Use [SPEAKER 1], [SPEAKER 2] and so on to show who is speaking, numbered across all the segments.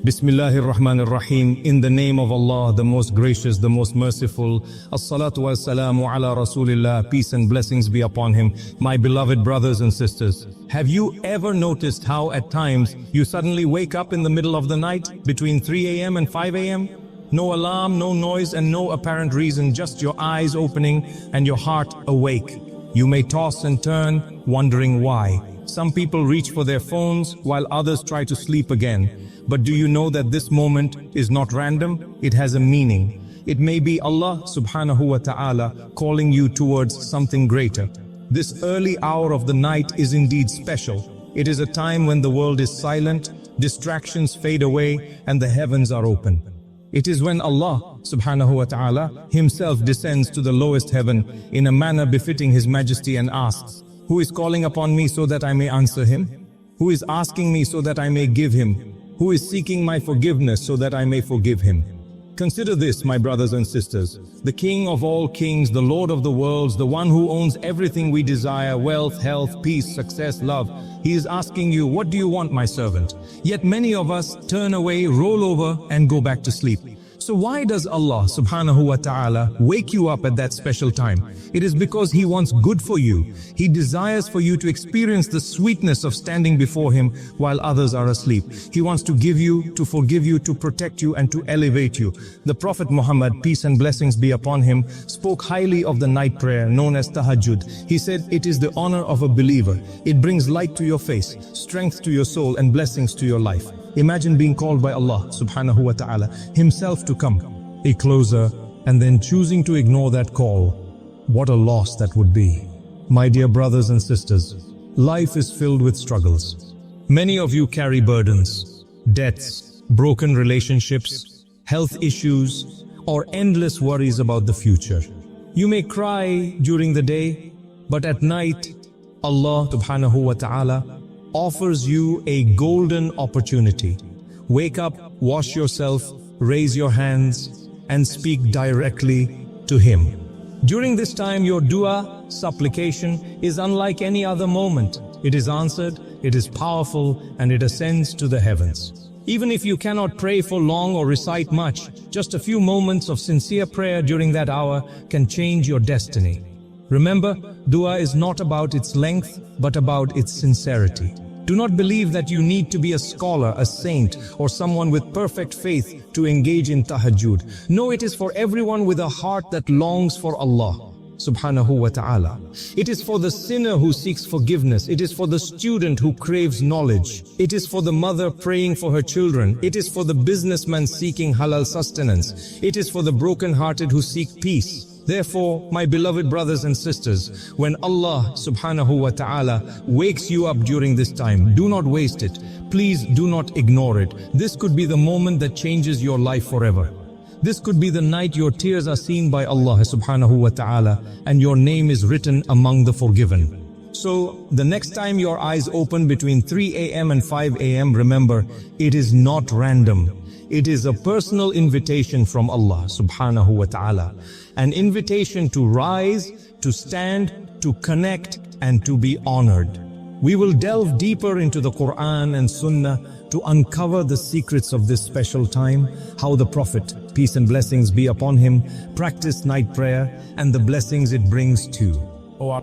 [SPEAKER 1] Bismillahir Rahmanir Rahim. In the name of Allah, the most gracious, the most merciful. As-salatu was-salamu ala Rasulillah. Peace and blessings be upon him. My beloved brothers and sisters, have you ever noticed how at times you suddenly wake up in the middle of the night between 3 a.m. and 5 a.m.? No alarm, no noise, and no apparent reason, just your eyes opening and your heart awake. You may toss and turn, wondering why. Some people reach for their phones while others try to sleep again. But do you know that this moment is not random? It has a meaning. It may be Allah subhanahu wa ta'ala calling you towards something greater. This early hour of the night is indeed special. It is a time when the world is silent, distractions fade away, and the heavens are open. It is when Allah subhanahu wa ta'ala himself descends to the lowest heaven in a manner befitting His Majesty and asks, "Who is calling upon me so that I may answer him? Who is asking me so that I may give him? Who is seeking my forgiveness so that I may forgive him?" Consider this, my brothers and sisters. The King of all kings, the Lord of the worlds, the one who owns everything we desire, wealth, health, peace, success, love. He is asking you, what do you want, my servant? Yet many of us turn away, roll over, and go back to sleep. So why does Allah subhanahu wa ta'ala wake you up at that special time? It is because He wants good for you. He desires for you to experience the sweetness of standing before Him while others are asleep. He wants to give you, to forgive you, to protect you, and to elevate you. The Prophet Muhammad, peace and blessings be upon him, spoke highly of the night prayer known as tahajjud. He said, "It is the honor of a believer. It brings light to your face, strength to your soul, and blessings to your life." Imagine being called by Allah subhanahu wa ta'ala himself to come a closer and then choosing to ignore that call. What a loss that would be. My dear brothers and sisters, life is filled with struggles. Many of you carry burdens, debts, broken relationships, health issues, or endless worries about the future. You may cry during the day, but at night, Allah subhanahu wa ta'ala offers you a golden opportunity. Wake up, wash yourself, raise your hands, and speak directly to Him. During this time, your dua, supplication, is unlike any other moment. It is answered, it is powerful, and it ascends to the heavens. Even if you cannot pray for long or recite much, just a few moments of sincere prayer during that hour can change your destiny. Remember, dua is not about its length, but about its sincerity. Do not believe that you need to be a scholar, a saint, or someone with perfect faith to engage in tahajjud. No, it is for everyone with a heart that longs for Allah subhanahu wa ta'ala. It is for the sinner who seeks forgiveness. It is for the student who craves knowledge. It is for the mother praying for her children. It is for the businessman seeking halal sustenance. It is for the broken-hearted who seek peace. Therefore, my beloved brothers and sisters, when Allah subhanahu wa ta'ala wakes you up during this time, do not waste it. Please do not ignore it. This could be the moment that changes your life forever. This could be the night your tears are seen by Allah subhanahu wa ta'ala and your name is written among the forgiven. So, the next time your eyes open between 3 a.m. and 5 a.m., remember, it is not random. It is a personal invitation from Allah subhanahu wa ta'ala. An invitation to rise, to stand, to connect, and to be honored. We will delve deeper into the Quran and Sunnah to uncover the secrets of this special time, how the Prophet, peace and blessings be upon him, practiced night prayer, and the blessings it brings too.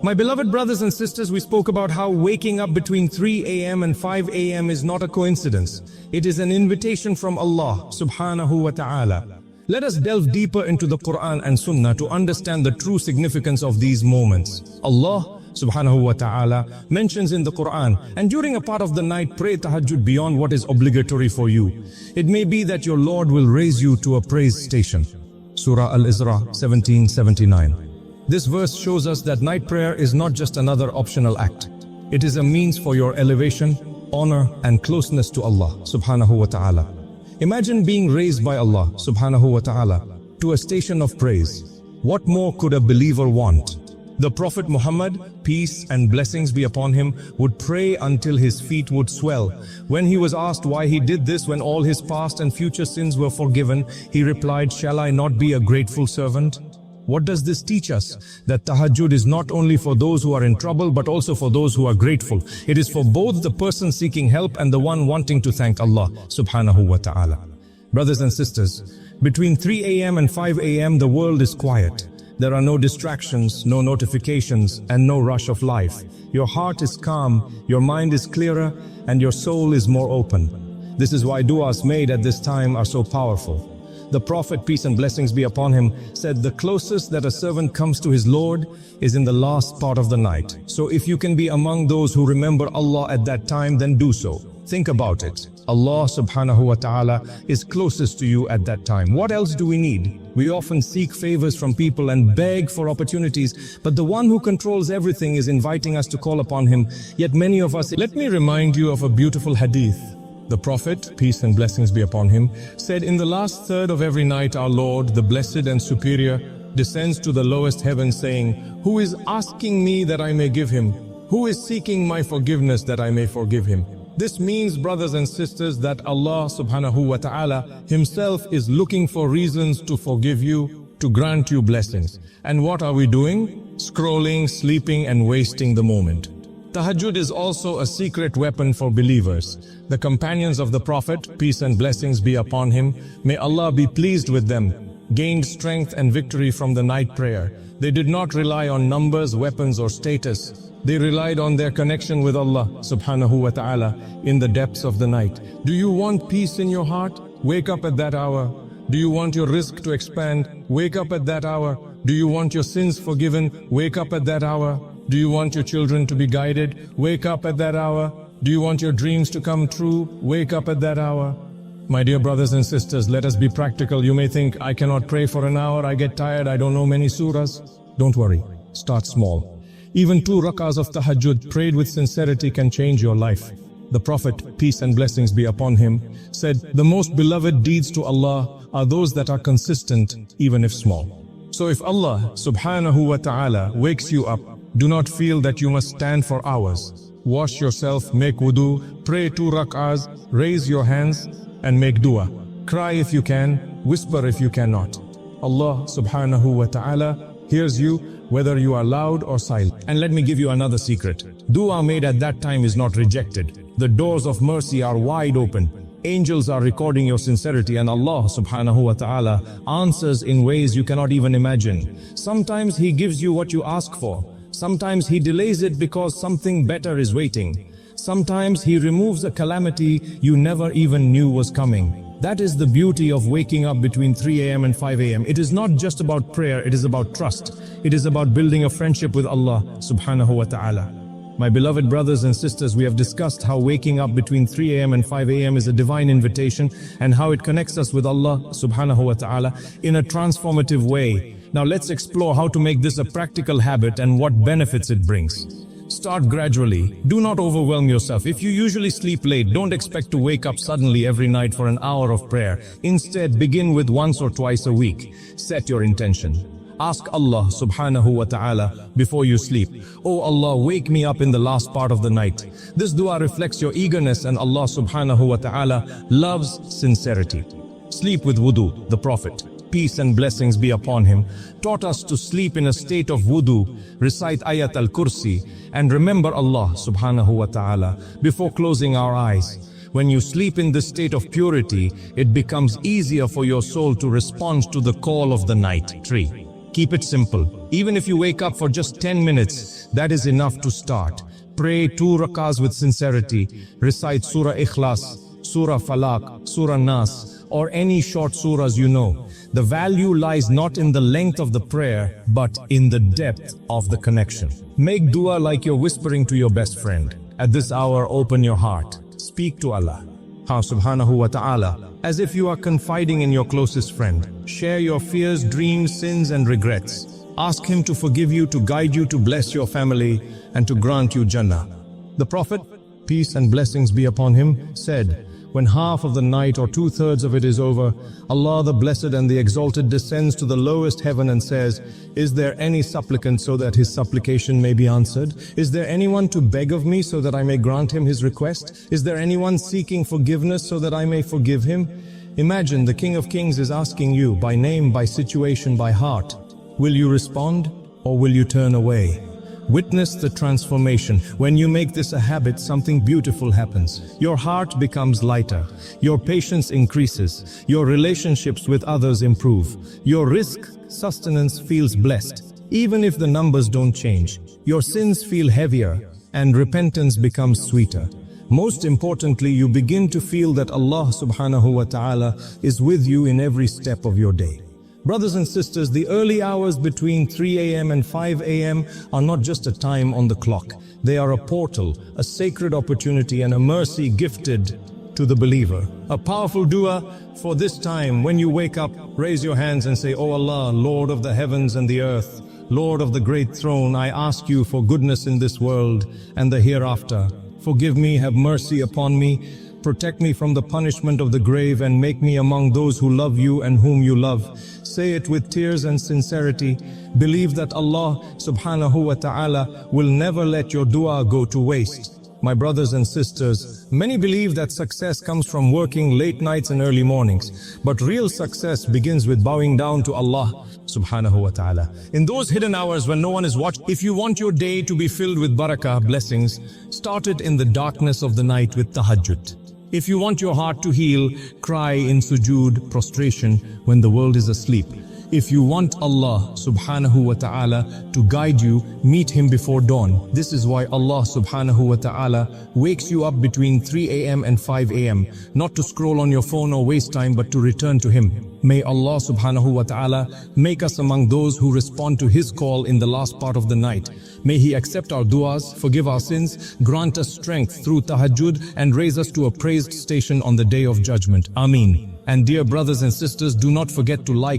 [SPEAKER 1] My beloved brothers and sisters, we spoke about how waking up between 3 a.m. and 5 a.m. is not a coincidence. It is an invitation from Allah subhanahu wa ta'ala. Let us delve deeper into the Quran and Sunnah to understand the true significance of these moments. Allah subhanahu wa ta'ala mentions in the Quran, and during a part of the night, pray tahajjud beyond what is obligatory for you. It may be that your Lord will raise you to a praise station. Surah Al-Isra 1779. This verse shows us that night prayer is not just another optional act. It is a means for your elevation, honor, and closeness to Allah subhanahu wa ta'ala. Imagine being raised by Allah subhanahu wa ta'ala to a station of praise. What more could a believer want? The Prophet Muhammad, peace and blessings be upon him, would pray until his feet would swell. When he was asked why he did this when all his past and future sins were forgiven, he replied, "Shall I not be a grateful servant?" What does this teach us? That tahajjud is not only for those who are in trouble, but also for those who are grateful. It is for both the person seeking help and the one wanting to thank Allah subhanahu wa ta'ala. Brothers and sisters, between 3 a.m. and 5 a.m. the world is quiet. There are no distractions, no notifications, and no rush of life. Your heart is calm, your mind is clearer, and your soul is more open. This is why du'as made at this time are so powerful. The Prophet, peace and blessings be upon him, said the closest that a servant comes to his Lord is in the last part of the night. So if you can be among those who remember Allah at that time, then do so. Think about it. Allah subhanahu wa ta'ala is closest to you at that time. What else do we need? We often seek favors from people and beg for opportunities, but the one who controls everything is inviting us to call upon him. Yet many of us... Let me remind you of a beautiful hadith. The Prophet, peace and blessings be upon him, said, in the last third of every night our Lord, the Blessed and Superior, descends to the lowest heaven saying, who is asking me that I may give him? Who is seeking my forgiveness that I may forgive him? This means, brothers and sisters, that Allah subhanahu wa ta'ala himself is looking for reasons to forgive you, to grant you blessings. And what are we doing? Scrolling, sleeping, and wasting the moment. Tahajjud is also a secret weapon for believers. The companions of the Prophet, peace and blessings be upon him, may Allah be pleased with them, gained strength and victory from the night prayer. They did not rely on numbers, weapons, or status. They relied on their connection with Allah subhanahu wa ta'ala in the depths of the night. Do you want peace in your heart? Wake up at that hour. Do you want your rizq to expand? Wake up at that hour. Do you want your sins forgiven? Wake up at that hour. Do you want your children to be guided? Wake up at that hour. Do you want your dreams to come true? Wake up at that hour. My dear brothers and sisters, let us be practical. You may think, I cannot pray for an hour, I get tired, I don't know many surahs. Don't worry, start small. Even 2 rak'ahs of tahajjud prayed with sincerity can change your life. The Prophet, peace and blessings be upon him, said, the most beloved deeds to Allah are those that are consistent, even if small. So if Allah subhanahu wa ta'ala wakes you up, do not feel that you must stand for hours. Wash yourself, make wudu, pray 2 rak'ahs, raise your hands and make dua. Cry if you can, whisper if you cannot. Allah subhanahu wa ta'ala hears you whether you are loud or silent. And let me give you another secret. Dua made at that time is not rejected. The doors of mercy are wide open. Angels are recording your sincerity, and Allah subhanahu wa ta'ala answers in ways you cannot even imagine. Sometimes He gives you what you ask for. Sometimes He delays it because something better is waiting. Sometimes He removes a calamity you never even knew was coming. That is the beauty of waking up between 3 a.m. and 5 a.m. It is not just about prayer, it is about trust. It is about building a friendship with Allah subhanahu wa ta'ala. My beloved brothers and sisters, we have discussed how waking up between 3 a.m. and 5 a.m. is a divine invitation and how it connects us with Allah subhanahu wa ta'ala in a transformative way. Now let's explore how to make this a practical habit and what benefits it brings. Start gradually. Do not overwhelm yourself. If you usually sleep late, don't expect to wake up suddenly every night for an hour of prayer. Instead, begin with once or twice a week. Set your intention. Ask Allah subhanahu wa ta'ala before you sleep, Oh Allah, wake me up in the last part of the night. This dua reflects your eagerness, and Allah subhanahu wa ta'ala loves sincerity. Sleep with wudu. The Prophet, peace and blessings be upon him, taught us to sleep in a state of wudu, recite ayat al-kursi, and remember Allah subhanahu wa ta'ala before closing our eyes. When you sleep in this state of purity, it becomes easier for your soul to respond to the call of the night. 3. Keep it simple. Even if you wake up for just 10 minutes, that is enough to start. Pray 2 rak'ahs with sincerity. Recite Surah Ikhlas, Surah Falaq, Surah Nas, or any short surahs you know. The value lies not in the length of the prayer, but in the depth of the connection. Make dua like you're whispering to your best friend. At this hour, open your heart. Speak to Allah subhanahu wa ta'ala as if you are confiding in your closest friend. Share your fears, dreams, sins, and regrets. Ask Him to forgive you, to guide you, to bless your family, and to grant you Jannah. The Prophet, peace and blessings be upon him, said, when half of the night or 2/3 of it is over, Allah the Blessed and the Exalted descends to the lowest heaven and says, Is there any supplicant so that his supplication may be answered? Is there anyone to beg of me so that I may grant him his request? Is there anyone seeking forgiveness so that I may forgive him? Imagine the King of Kings is asking you by name, by situation, by heart. Will you respond or will you turn away? Witness the transformation. When you make this a habit, something beautiful happens. Your heart becomes lighter. Your patience increases. Your relationships with others improve. Your risk sustenance feels blessed. Even if the numbers don't change, your sins feel heavier and repentance becomes sweeter. Most importantly, you begin to feel that Allah subhanahu wa ta'ala is with you in every step of your day. Brothers and sisters, the early hours between 3 a.m. and 5 a.m. are not just a time on the clock. They are a portal, a sacred opportunity and a mercy gifted to the believer. A powerful dua for this time. When you wake up, raise your hands and say, "O Allah, Lord of the heavens and the earth, Lord of the great throne, I ask you for goodness in this world and the hereafter. Forgive me, have mercy upon me, protect me from the punishment of the grave and make me among those who love you and whom you love." Say it with tears and sincerity. Believe that Allah subhanahu wa ta'ala will never let your dua go to waste. My brothers and sisters, many believe that success comes from working late nights and early mornings. But real success begins with bowing down to Allah subhanahu wa ta'ala. In those hidden hours when no one is watching, if you want your day to be filled with barakah, blessings, start it in the darkness of the night with tahajjud. If you want your heart to heal, cry in sujood, prostration, when the world is asleep. If you want Allah subhanahu wa ta'ala to guide you, meet Him before dawn. This is why Allah subhanahu wa ta'ala wakes you up between 3 a.m. and 5 a.m. Not to scroll on your phone or waste time, but to return to Him. May Allah subhanahu wa ta'ala make us among those who respond to His call in the last part of the night. May He accept our du'as, forgive our sins, grant us strength through tahajjud and raise us to a praised station on the Day of Judgment. Ameen. And dear brothers and sisters, do not forget to like,